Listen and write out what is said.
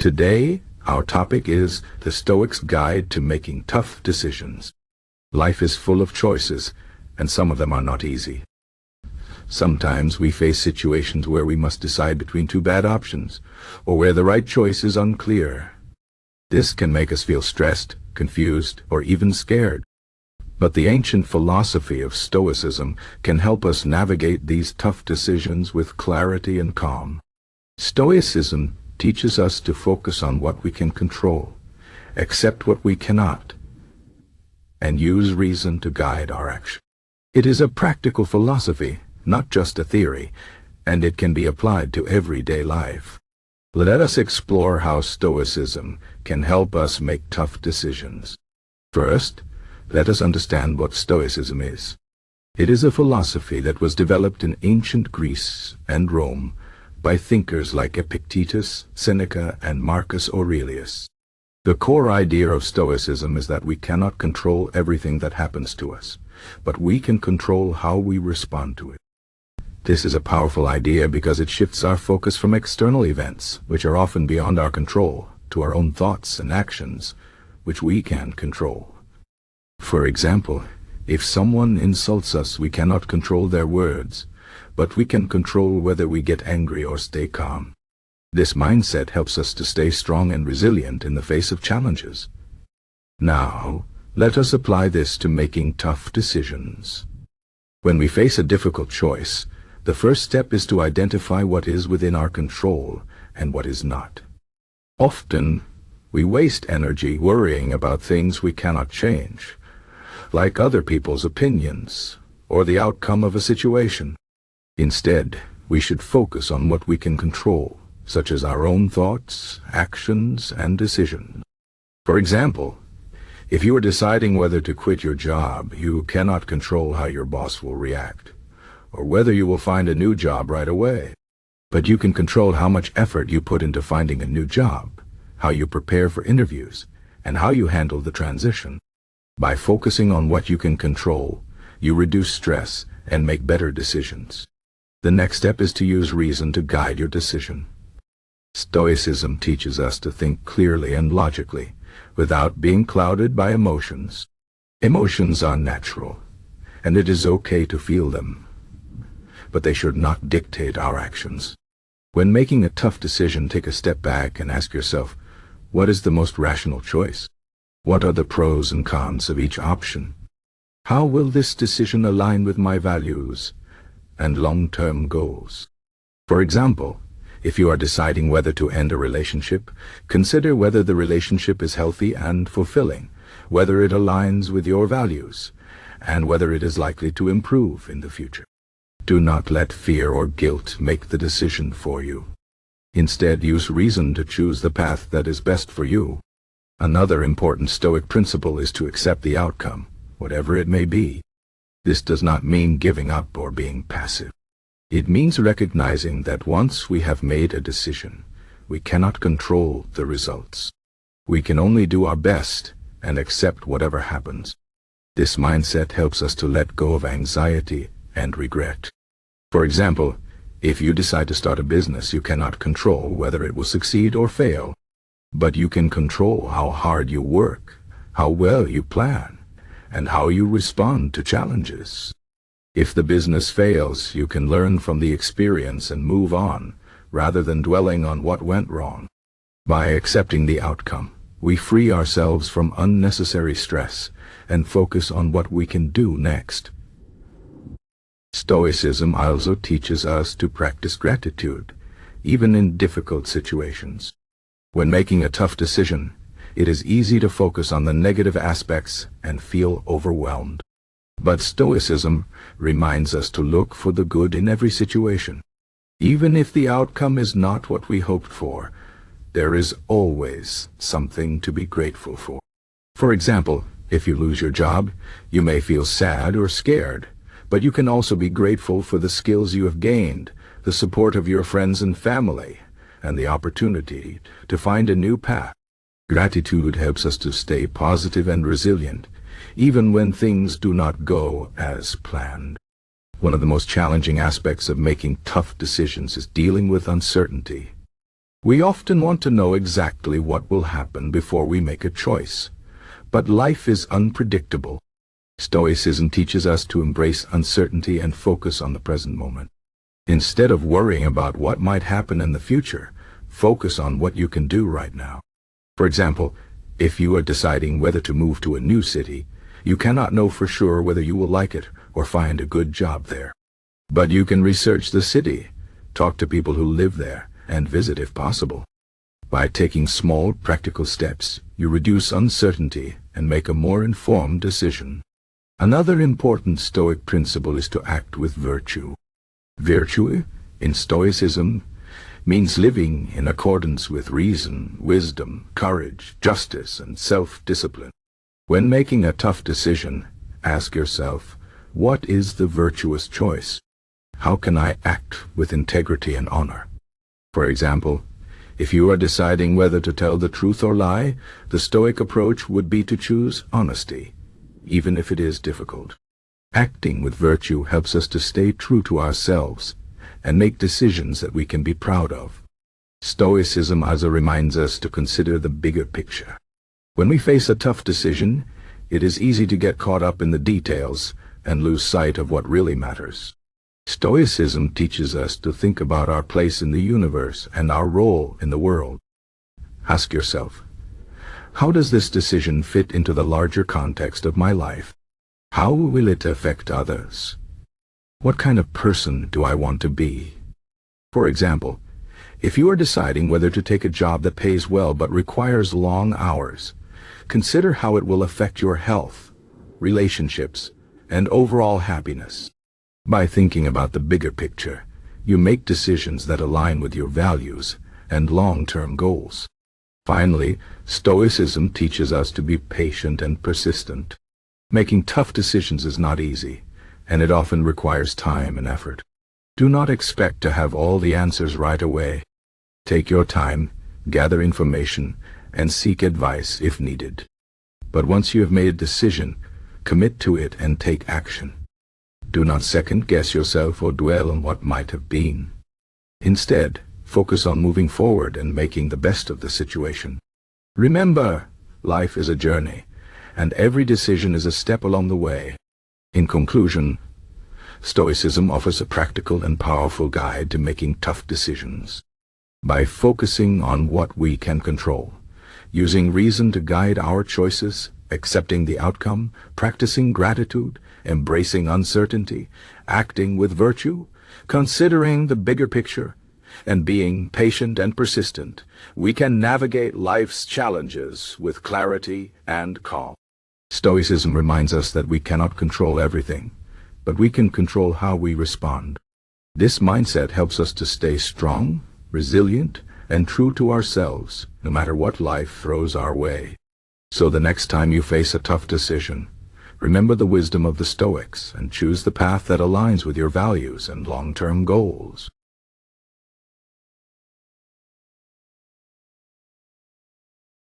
Today, our topic is the Stoics' Guide to Making Tough Decisions. Life is full of choices, and some of them are not easy. Sometimes we face situations where we must decide between two bad options, or where the right choice is unclear. This can make us feel stressed, confused, or even scared. But the ancient philosophy of Stoicism can help us navigate these tough decisions with clarity and calm. Stoicism teaches us to focus on what we can control, accept what we cannot, and use reason to guide our action. It is a practical philosophy, not just a theory, and it can be applied to everyday life. Let us explore how Stoicism can help us make tough decisions. First, let us understand what Stoicism is. It is a philosophy that was developed in ancient Greece and Rome by thinkers like Epictetus, Seneca, and Marcus Aurelius. The core idea of Stoicism is that we cannot control everything that happens to us, but we can control how we respond to it. This is a powerful idea because it shifts our focus from external events, which are often beyond our control, to our own thoughts and actions, which we can control. For example, if someone insults us, we cannot control their words, but we can control whether we get angry or stay calm. This mindset helps us to stay strong and resilient in the face of challenges. Now, let us apply this to making tough decisions. When we face a difficult choice, the first step is to identify what is within our control and what is not. Often, we waste energy worrying about things we cannot change, like other people's opinions or the outcome of a situation. Instead, we should focus on what we can control, such as our own thoughts, actions, and decisions. For example, if you are deciding whether to quit your job, you cannot control how your boss will react, or whether you will find a new job right away. But you can control how much effort you put into finding a new job, how you prepare for interviews, and how you handle the transition. By focusing on what you can control, you reduce stress and make better decisions. The next step is to use reason to guide your decision. Stoicism teaches us to think clearly and logically, without being clouded by emotions. Emotions are natural, and it is okay to feel them, but they should not dictate our actions. When making a tough decision, take a step back and ask yourself, what is the most rational choice? What are the pros and cons of each option? How will this decision align with my values and long-term goals? For example, if you are deciding whether to end a relationship, consider whether the relationship is healthy and fulfilling, whether it aligns with your values, and whether it is likely to improve in the future. Do not let fear or guilt make the decision for you. Instead, use reason to choose the path that is best for you. Another important Stoic principle is to accept the outcome, whatever it may be. This does not mean giving up or being passive. It means recognizing that once we have made a decision, we cannot control the results. We can only do our best and accept whatever happens. This mindset helps us to let go of anxiety and regret. For example, if you decide to start a business, you cannot control whether it will succeed or fail, but you can control how hard you work, how well you plan, and how you respond to challenges. If the business fails, you can learn from the experience and move on, rather than dwelling on what went wrong. By accepting the outcome, we free ourselves from unnecessary stress and focus on what we can do next. Stoicism also teaches us to practice gratitude, even in difficult situations. When making a tough decision, it is easy to focus on the negative aspects and feel overwhelmed. But Stoicism reminds us to look for the good in every situation. Even if the outcome is not what we hoped for, there is always something to be grateful for. For example, if you lose your job, you may feel sad or scared, but you can also be grateful for the skills you have gained, the support of your friends and family, and the opportunity to find a new path. Gratitude helps us to stay positive and resilient, even when things do not go as planned. One of the most challenging aspects of making tough decisions is dealing with uncertainty. We often want to know exactly what will happen before we make a choice. But life is unpredictable. Stoicism teaches us to embrace uncertainty and focus on the present moment. Instead of worrying about what might happen in the future, focus on what you can do right now. For example, if you are deciding whether to move to a new city, you cannot know for sure whether you will like it or find a good job there. But you can research the city, talk to people who live there, and visit if possible. By taking small, practical steps, you reduce uncertainty and make a more informed decision. Another important Stoic principle is to act with virtue. Virtue, in Stoicism, means living in accordance with reason, wisdom, courage, justice, and self-discipline. When making a tough decision, ask yourself, what is the virtuous choice? How can I act with integrity and honor? For example, if you are deciding whether to tell the truth or lie, the Stoic approach would be to choose honesty, even if it is difficult. Acting with virtue helps us to stay true to ourselves and make decisions that we can be proud of. Stoicism also reminds us to consider the bigger picture. When we face a tough decision, it is easy to get caught up in the details and lose sight of what really matters. Stoicism teaches us to think about our place in the universe and our role in the world. Ask yourself, how does this decision fit into the larger context of my life? How will it affect others? What kind of person do I want to be? For example, if you are deciding whether to take a job that pays well but requires long hours, consider how it will affect your health, relationships, and overall happiness. By thinking about the bigger picture, you make decisions that align with your values and long-term goals. Finally, Stoicism teaches us to be patient and persistent. Making tough decisions is not easy, and it often requires time and effort. Do not expect to have all the answers right away. Take your time, gather information, and seek advice if needed. But once you have made a decision, commit to it and take action. Do not second-guess yourself or dwell on what might have been. Instead, focus on moving forward and making the best of the situation. Remember, life is a journey, and every decision is a step along the way. In conclusion, Stoicism offers a practical and powerful guide to making tough decisions. By focusing on what we can control, using reason to guide our choices, accepting the outcome, practicing gratitude, embracing uncertainty, acting with virtue, considering the bigger picture, and being patient and persistent, we can navigate life's challenges with clarity and calm. Stoicism reminds us that we cannot control everything, but we can control how we respond. This mindset helps us to stay strong, resilient, and true to ourselves, no matter what life throws our way. So the next time you face a tough decision, remember the wisdom of the Stoics and choose the path that aligns with your values and long-term goals.